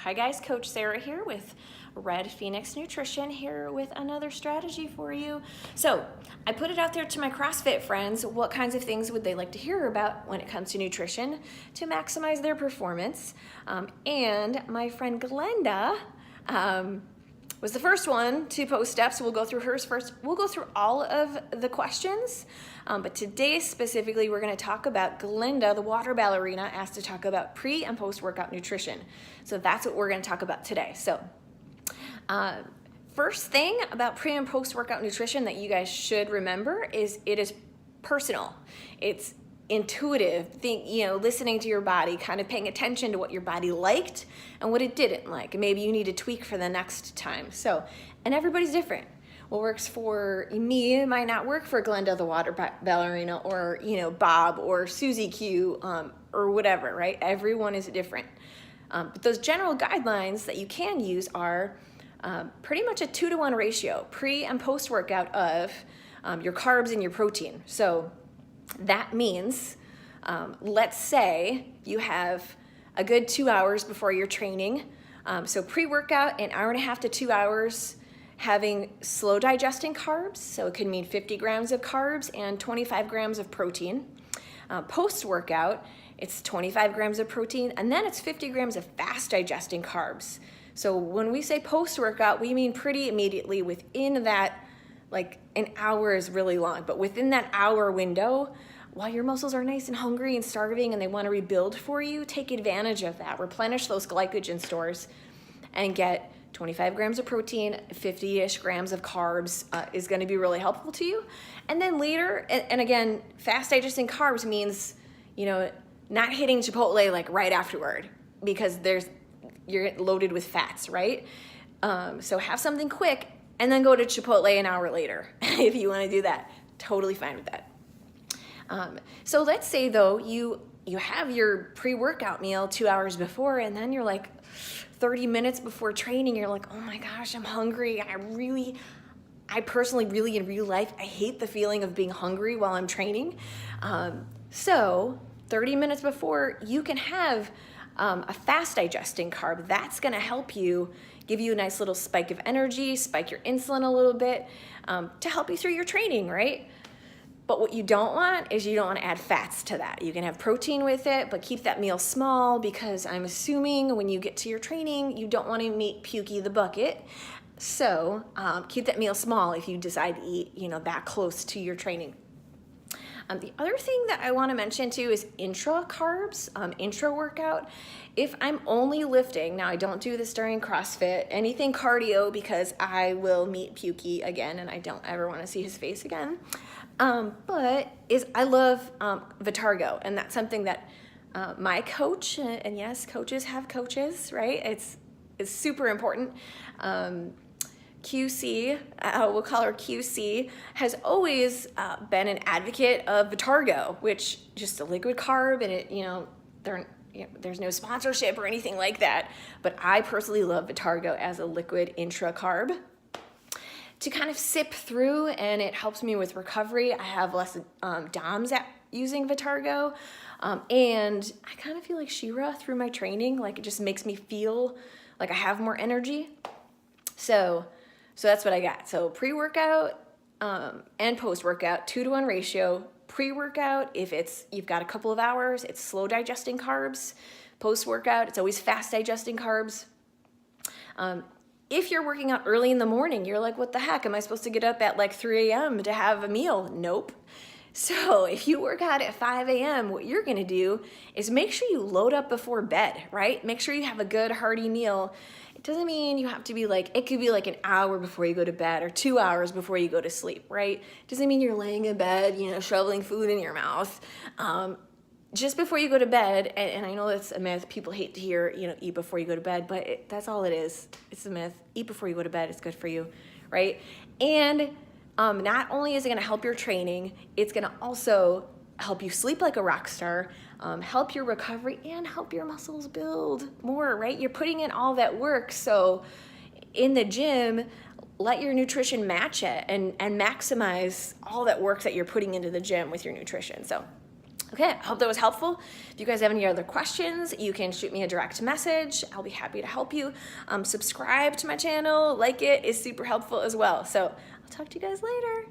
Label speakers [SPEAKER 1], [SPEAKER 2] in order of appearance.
[SPEAKER 1] Hi guys, Coach Sarah here with Red Phoenix Nutrition, here with another strategy for you. So I put it out there to my CrossFit friends, what kinds of things would they like to hear about when it comes to nutrition to maximize their performance. And my friend Glenda was the first one to post up, so we'll go through hers first. We'll go through all of the questions, but today specifically we're going to talk about Glenda, the water ballerina, asked to talk about pre and post-workout nutrition. So that's what we're going to talk about today. So first thing about pre and post-workout nutrition that you guys should remember is it is personal. It's intuitive, listening to your body, kind of paying attention to what your body liked and what it didn't like. And maybe you need to tweak for the next time. So, and everybody's different. What works for me might not work for Glenda, the water ballerina, or, Bob or Susie Q, or whatever, right? Everyone is different. But those general guidelines that you can use are pretty much a 2-to-1 ratio, pre and post workout of your carbs and your protein. So that means, let's say you have a good 2 hours before your training. So pre-workout, an hour and a half to 2 hours, having slow digesting carbs. So it could mean 50 grams of carbs and 25 grams of protein. Post-workout, it's 25 grams of protein, and then it's 50 grams of fast digesting carbs. So when we say post-workout, we mean pretty immediately within that, like an hour is really long, but within that hour window, while your muscles are nice and hungry and starving and they want to rebuild for you, take advantage of that. Replenish those glycogen stores and get 25 grams of protein, 50-ish grams of carbs is going to be really helpful to you. And then later, and again, fast digesting carbs means, not hitting Chipotle like right afterward because you're loaded with fats, right? So have something quick and then go to Chipotle an hour later if you want to do that. Totally fine with that. So let's say though you have your pre-workout meal 2 hours before, and then you're like 30 minutes before training, you're like, oh my gosh, I'm hungry. I personally really in real life, I hate the feeling of being hungry while I'm training. So 30 minutes before, you can have a fast digesting carb. That's going to help you, give you a nice little spike of energy, spike your insulin a little bit, to help you through your training, right? But what you don't want is you don't want to add fats to that. You can have protein with it, but keep that meal small because I'm assuming when you get to your training, you don't want to meet Pukey the bucket. So keep that meal small if you decide to eat, that close to your training. The other thing that I want to mention too is intra-carbs, intra-workout. If I'm only lifting, now I don't do this during CrossFit, anything cardio because I will meet Pukey again and I don't ever want to see his face again. But I love Vitargo, and that's something that my coach, and yes, coaches have coaches, right? It's super important. QC, we'll call her QC, has always been an advocate of Vitargo, which just a liquid carb, and it, there's no sponsorship or anything like that. But I personally love Vitargo as a liquid intra carb to kind of sip through, and it helps me with recovery. I have less DOMs at using Vitargo, and I kind of feel like She-Ra through my training. Like it just makes me feel like I have more energy. So that's what I got. So pre-workout and post-workout, 2-to-1 ratio. Pre-workout, if you've got a couple of hours, it's slow digesting carbs. Post-workout, it's always fast digesting carbs. If you're working out early in the morning, you're like, what the heck? Am I supposed to get up at like 3 a.m. to have a meal? Nope. So if you work out at 5 a.m., what you're going to do is make sure you load up before bed, right? Make sure you have a good hearty meal. It doesn't mean you have to be it could be like an hour before you go to bed or 2 hours before you go to sleep, right? It doesn't mean you're laying in bed, shoveling food in your mouth. Just before you go to bed, and I know that's a myth, people hate to hear, eat before you go to bed, but that's all it is. It's a myth. Eat before you go to bed. It's good for you, right? And not only is it going to help your training, it's going to also help you sleep like a rock star, help your recovery, and help your muscles build more, right? You're putting in all that work, so in the gym, let your nutrition match it and maximize all that work that you're putting into the gym with your nutrition. So Okay, I hope that was helpful. If you guys have any other questions, you can shoot me a direct message. I'll be happy to help you. Subscribe to my channel, like it is super helpful as well. So I'll talk to you guys later.